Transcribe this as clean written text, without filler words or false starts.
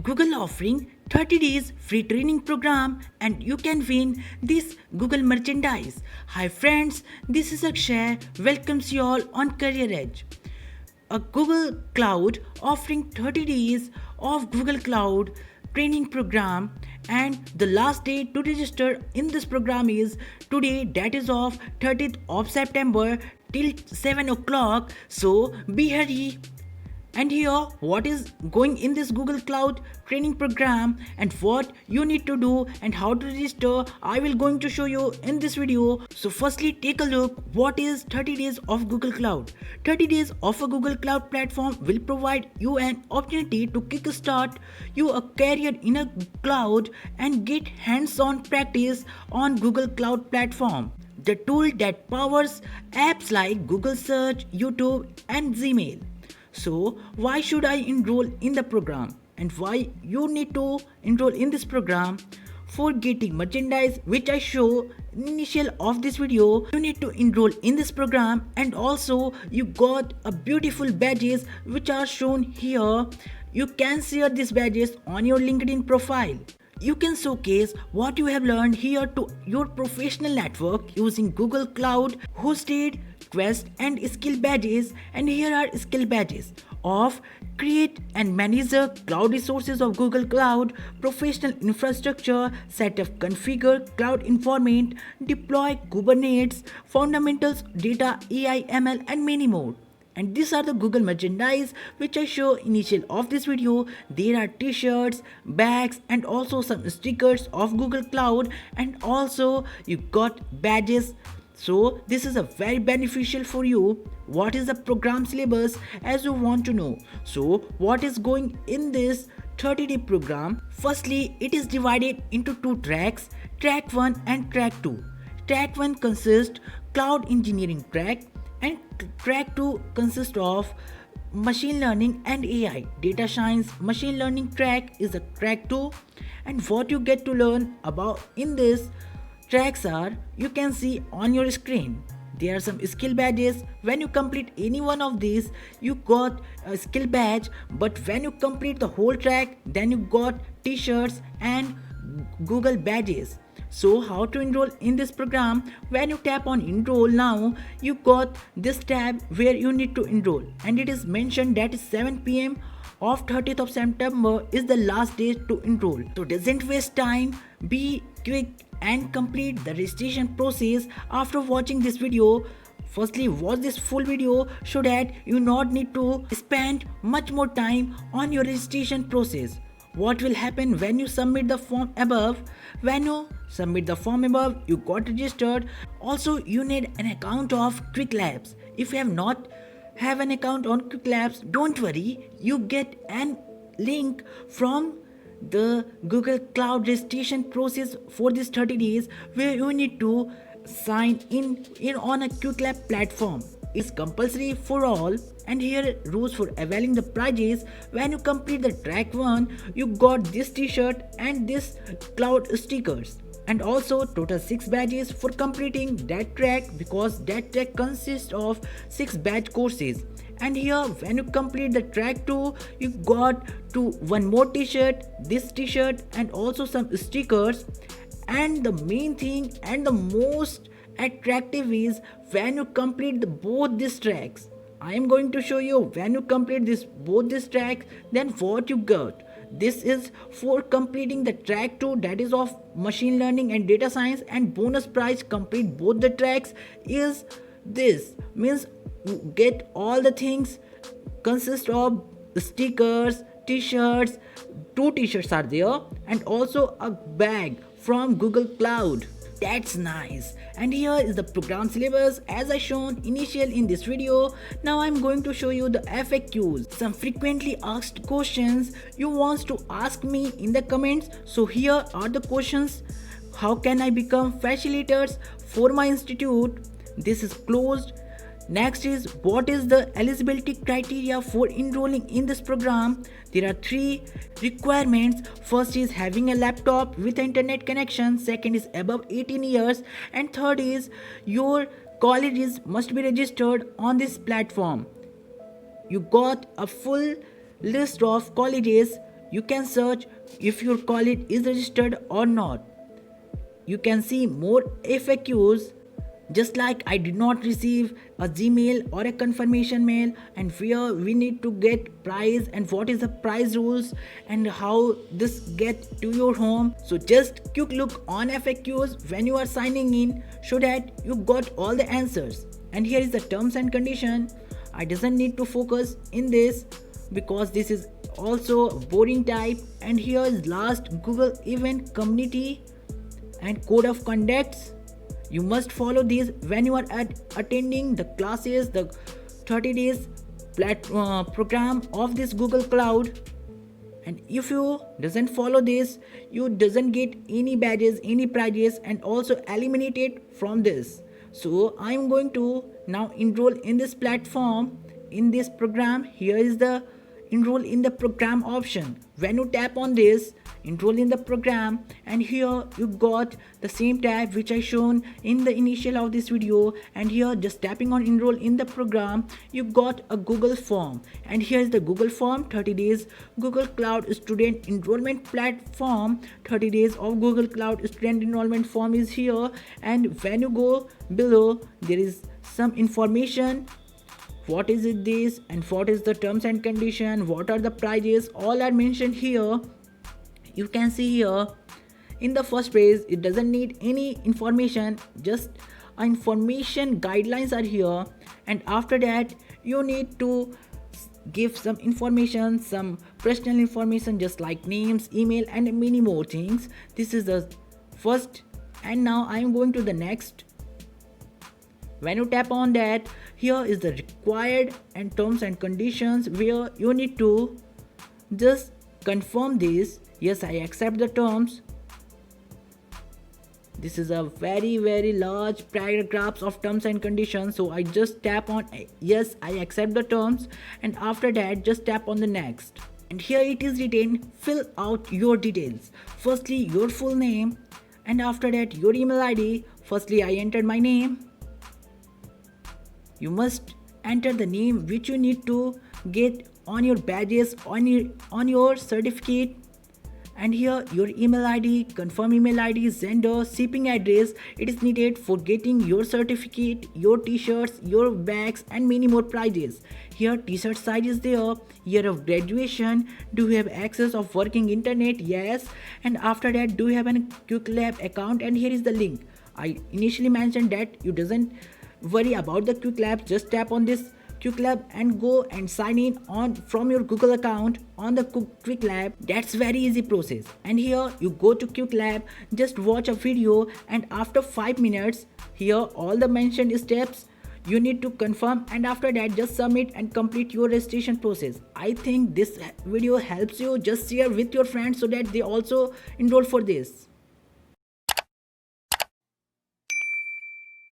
Google offering 30 days free training program and you can win this Google merchandise. Hi friends, this is Akshay. Welcomes you all on Career Edge. A Google Cloud offering 30 days of Google Cloud training program, and the last day to register in this program is today, that is of 30th of September till 7 o'clock. So be hurry. And here, what is going in this Google Cloud training program and what you need to do and how to register, I will going to show you in this video. So firstly, take a look what is 30 days of Google Cloud. 30 days of a Google Cloud platform will provide you an opportunity to kickstart you a career in a cloud and get hands-on practice on Google Cloud platform, the tool that powers apps like Google Search, YouTube and Gmail. So why should I enroll in the program and why you need to enroll in this program? For getting merchandise which I show initial of this video, you need to enroll in this program, and also you got a beautiful badges which are shown here. You can share these badges on your LinkedIn profile. You can showcase what you have learned here to your professional network using Google Cloud hosted quest and skill badges. And here are skill badges of create and manage the cloud resources of Google Cloud, professional infrastructure, set up configure cloud environment, deploy Kubernetes, fundamentals, data, AI, ML and many more. And these are the Google merchandise which I show initial of this video. There are t-shirts, bags and also some stickers of Google Cloud, and also you got badges. So this is a very beneficial for you. What is the program syllabus as you want to know? So what is going in this 30-day program? Firstly, it is divided into two tracks, track 1 and track 2. Track 1 consists cloud engineering track, and track 2 consists of machine learning and AI. Data science machine learning track is a track 2, and what you get to learn about in this tracks are, you can see on your screen. There are some skill badges. When you complete any one of these, you got a skill badge, but when you complete the whole track, then you got t-shirts and Google badges. So how to enroll in this program? When you tap on enroll now, you got this tab where you need to enroll, and it is mentioned that is 7 p.m. of 30th of September is the last day to enroll. So doesn't waste time, be quick and complete the registration process after watching this video. Firstly, watch this full video so that you not need to spend much more time on your registration process. What will happen when you submit the form above? When you submit the form above, you got registered. Also, you need an account of Quick Labs. If you have not have an account on Quick Labs, don't worry, you get an link from the Google Cloud registration process for this 30 days where you need to sign in on a Quick Lab platform. It's compulsory for all, and here rules for availing the prizes. When you complete the track 1, you got this t-shirt and this cloud stickers, and also total 6 badges for completing that track, because that track consists of 6 badge courses. And here when you complete the track 2, you got to one more t-shirt, this t-shirt and also some stickers. And the main thing and the most attractive is when you complete both these tracks. I am going to show you when you complete both these tracks, then what you got. This is for completing the track 2, that is of machine learning and data science, and bonus prize complete both the tracks is this, means you get all the things consist of stickers, t-shirts, 2 t-shirts are there, and also a bag from Google Cloud. That's nice. And here is the program syllabus as I shown initial in this video. Now I'm going to show you the FAQs, some frequently asked questions you want to ask me in the comments. So here are the questions. How can I become facilitators for my institute? This is closed. Next is, what is the eligibility criteria for enrolling in this program? There are 3 requirements. First is having a laptop with internet connection, second is above 18 years, and third is your colleges must be registered on this platform. You got a full list of colleges You can search if your college is registered or not. You can see more FAQs, just like I did not receive a Gmail or a confirmation mail, and where we need to get price and what is the price rules and how this get to your home. So just quick look on FAQs when you are signing in so that you got all the answers. And here is the terms and condition. I doesn't need to focus in this because this is also boring type. And here is last Google event community and code of conducts. You must follow these when you are attending the classes, the 30 days program of this Google Cloud. And if you doesn't follow this, you doesn't get any badges, any prizes, and also eliminated from this. So I'm going to now enroll in this platform, in this program. Here is the enroll in the program option. When you tap on this, enroll in the program, and here you got the same tab which I shown in the initial of this video. And here just tapping on enroll in the program, you got a Google form. And here is the Google form, 30 days Google Cloud student enrollment platform. 30 days of Google Cloud student enrollment form is here. And when you go below, there is some information. What is it this and what is the terms and condition, what are the prices, all are mentioned here. You can see here in the first page, it doesn't need any information, just information guidelines are here. And after that you need to give some information, some personal information, just like names, email, and many more things. This is the first, and now I am going to the next. When you tap on that, here is the required and terms and conditions, where you need to just confirm this. Yes, I accept the terms. This is a very large paragraphs of terms and conditions, so I just tap on yes, I accept the terms, and after that just tap on the next. And here it is written, fill out your details. Firstly your full name, and after that your email ID. Firstly I entered my name. You must enter the name which you need to get on your badges, on your certificate. And here your email ID, confirm email ID, sender, shipping address. It is needed for getting your certificate, your t-shirts, your bags, and many more prizes. Here t-shirt size is there, year of graduation, do you have access of working internet? Yes. And after that, do you have a QuickLab account? And here is the link. I initially mentioned that you doesn't worry about the QuickLab, just tap on this QuickLab and go and sign in on from your Google account on the QuickLab. That's very easy process. And here you go to QuickLab, just watch a video, and after 5 minutes, here all the mentioned steps you need to confirm, and after that just submit and complete your registration process. I think this video helps you. Just share with your friends so that they also enroll for this.